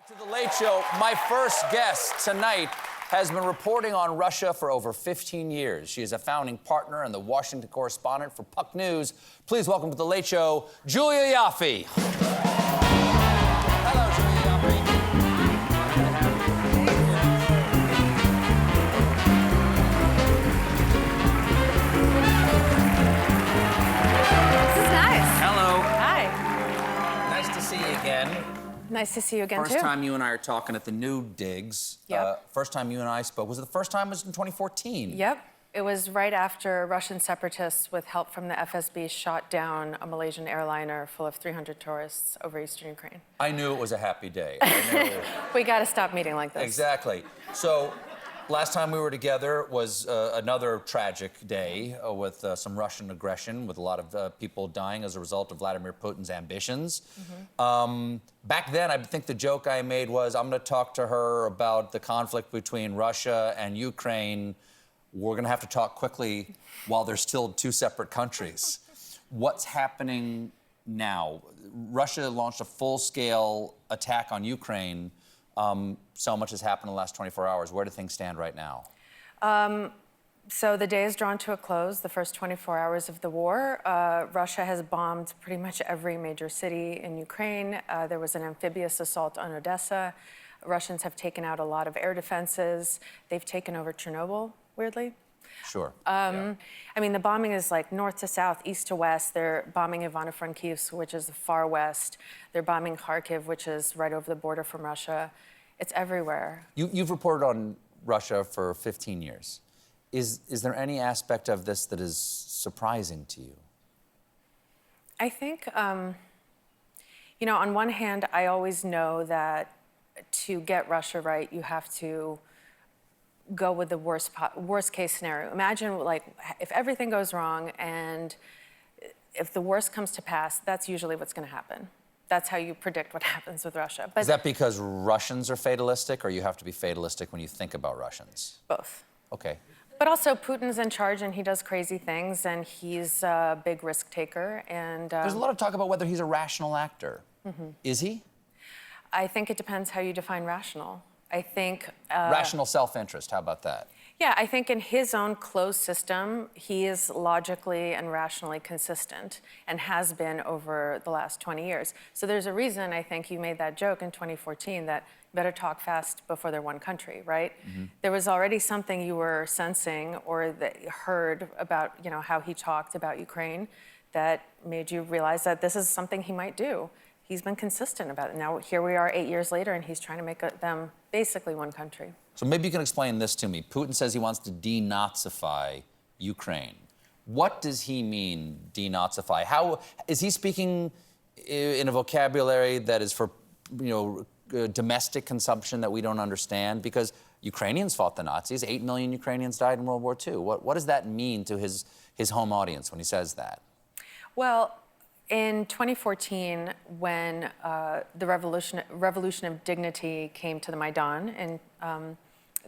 To the Late Show. My first guest tonight has been reporting on Russia for over 15 years. She is a founding partner and the Washington correspondent for Puck News. Please welcome to the Late Show, Julia Ioffe. Hello, Julia Ioffe. Glad to have you. This is nice. Hello. Hi. Nice to see you again. Nice to see you again, First time you and I are talking at the new digs. Yep. First time you and I spoke. Was it the first time? It was in 2014. Yep. It was right after Russian separatists, with help from the FSB, shot down a Malaysian airliner full of 300 tourists over eastern Ukraine. I knew it was a happy day. We got to stop meeting like this. Exactly. So, last time we were together was another tragic day with some Russian aggression, with a lot of people dying as a result of Vladimir Putin's ambitions. Back then, I think the joke I made was, I'm going to talk to her about the conflict between Russia and Ukraine. We're going to have to talk quickly while they're still two separate countries. What's happening now? Russia launched a full-scale attack on Ukraine. So much has happened in the last 24 hours. Where do things stand right now? So the day is drawn to a close, the first 24 hours of the war. Russia has bombed pretty much every major city in Ukraine. There was an amphibious assault on Odessa. Russians have taken out a lot of air defenses. They've taken over Chernobyl, weirdly. Sure. I mean, the bombing is like north to south, east to west. They're bombing Ivano-Frankivsk, which is the far west. They're bombing Kharkiv, which is right over the border from Russia. It's everywhere. You've reported on Russia for 15 years. Is there any aspect of this that is surprising to you? I think, you know, on one hand, I always know that to get Russia right, you have to go with the worst case scenario. Imagine, like, if everything goes wrong and if the worst comes to pass, that's usually what's going to happen. That's how you predict what happens with Russia. But is that because Russians are fatalistic, or you have to be fatalistic when you think about Russians? both. Okay. But also, Putin's in charge, and he does crazy things, and he's a big risk taker. And there's a lot of talk about whether he's a rational actor. Is he? I think it depends how you define rational. I think rational self-interest. How about that? Yeah, I think in his own closed system, he is logically and rationally consistent, and has been over the last 20 years. So there's a reason, I think, you made that joke in 2014 that better talk fast before they're one country, right? There was already something you were sensing or that you heard about, you know, how he talked about Ukraine that made you realize that this is something he might do. He's been consistent about it. Now, here we are 8 years later, and he's trying to make them basically one country. So maybe you can explain this to me. Putin says he wants to de-Nazify Ukraine. What does he mean, de-Nazify? How is he speaking in a vocabulary that is for, you know, domestic consumption that we don't understand? Because Ukrainians fought the Nazis. 8 million Ukrainians died in World War II. What does that mean to his home audience when he says that? Well, in 2014, when the revolution of dignity came to the Maidan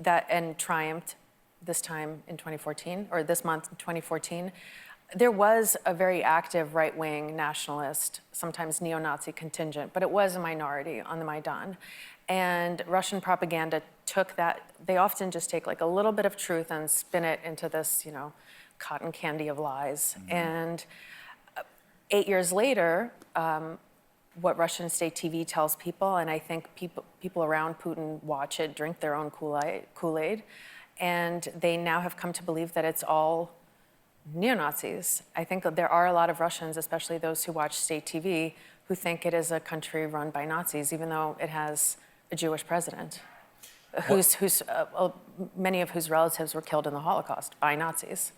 and triumphed this time in 2014, or this month in 2014, there was a very active right-wing nationalist, sometimes neo-Nazi contingent, but it was a minority on the Maidan. And Russian propaganda took that. They often just take like a little bit of truth and spin it into this, you know, cotton candy of lies. And 8 years later, what Russian state TV tells people, and I think people around Putin watch it, drink their own Kool-Aid, and they now have come to believe that it's all neo-Nazis. I think that there are a lot of Russians, especially those who watch state TV, who think it is a country run by Nazis, even though it has a Jewish president, many of whose relatives were killed in the Holocaust by Nazis.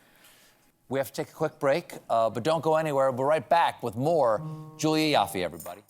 We have to take a quick break, but don't go anywhere. We'll be right back with more Julia Ioffe, everybody.